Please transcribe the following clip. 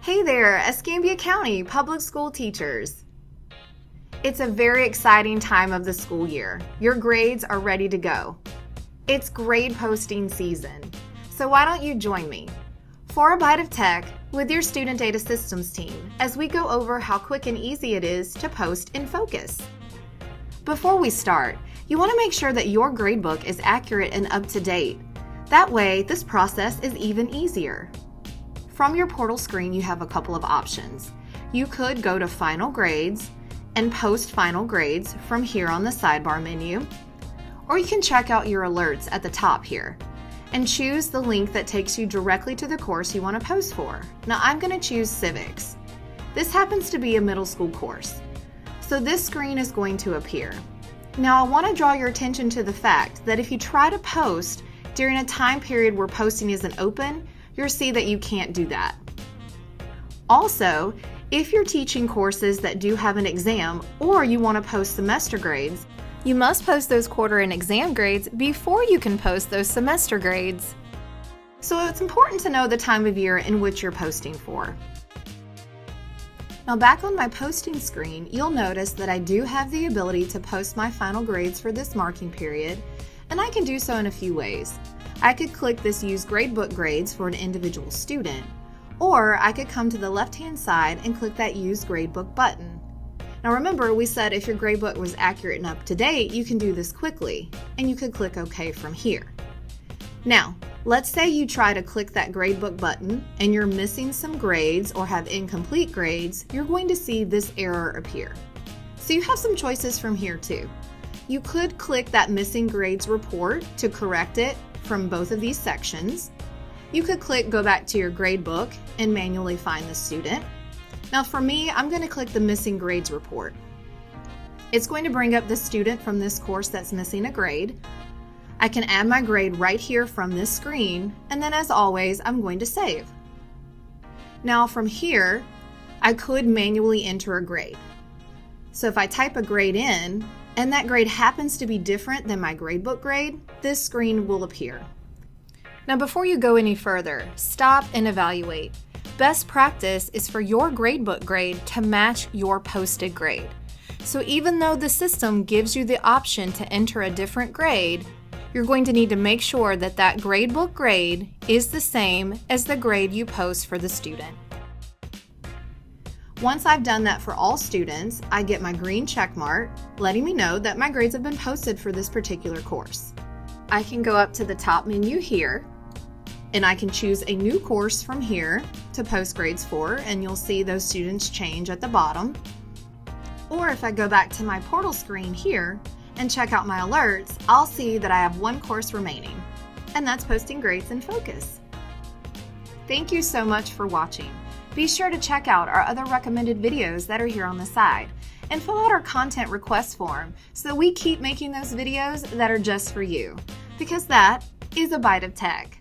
Hey there, Escambia County Public School teachers. It's a very exciting time of the school year. Your grades are ready to go. It's grade posting season, so why don't you join me for a Byte of Tech with your Student Data Systems team as we go over how quick and easy it is to post in Focus. Before we start, you want to make sure that your gradebook is accurate and up to date. That way, this process is even easier. From your portal screen, you have a couple of options. You could go to Final Grades and post final grades from here on the sidebar menu, or you can check out your alerts at the top here and choose the link that takes you directly to the course you want to post for. Now, I'm going to choose Civics. This happens to be a middle school course, so this screen is going to appear. Now, I want to draw your attention to the fact that if you try to post during a time period where posting isn't open, you'll see that you can't do that. Also, if you're teaching courses that do have an exam or you want to post semester grades, you must post those quarter and exam grades before you can post those semester grades. So it's important to know the time of year in which you're posting for. Now back on my posting screen, you'll notice that I do have the ability to post my final grades for this marking period, and I can do so in a few ways. I could click this Use Gradebook Grades for an individual student, or I could come to the left-hand side and click that Use Gradebook button. Now remember, we said if your gradebook was accurate and up to date, you can do this quickly, and you could click OK from here. Now, let's say you try to click that gradebook button and you're missing some grades or have incomplete grades, you're going to see this error appear. So you have some choices from here too. You could click that Missing Grades report to correct it from both of these sections. You could click Go Back to Your Gradebook and manually find the student. Now for me, I'm going to click the Missing Grades report. It's going to bring up the student from this course that's missing a grade. I can add my grade right here from this screen, and then as always, I'm going to save. Now from here, I could manually enter a grade. So if I type a grade in, and that grade happens to be different than my gradebook grade, this screen will appear. Now before you go any further, stop and evaluate. Best practice is for your gradebook grade to match your posted grade. So even though the system gives you the option to enter a different grade, you're going to need to make sure that that gradebook grade is the same as the grade you post for the student. Once I've done that for all students, I get my green check mark, letting me know that my grades have been posted for this particular course. I can go up to the top menu here, and I can choose a new course from here to post grades for, and you'll see those students change at the bottom. Or if I go back to my portal screen here and check out my alerts, I'll see that I have one course remaining, and that's posting grades in Focus. Thank you so much for watching. Be sure to check out our other recommended videos that are here on the side, and fill out our content request form so that we keep making those videos that are just for you, because that is a Byte of Tech.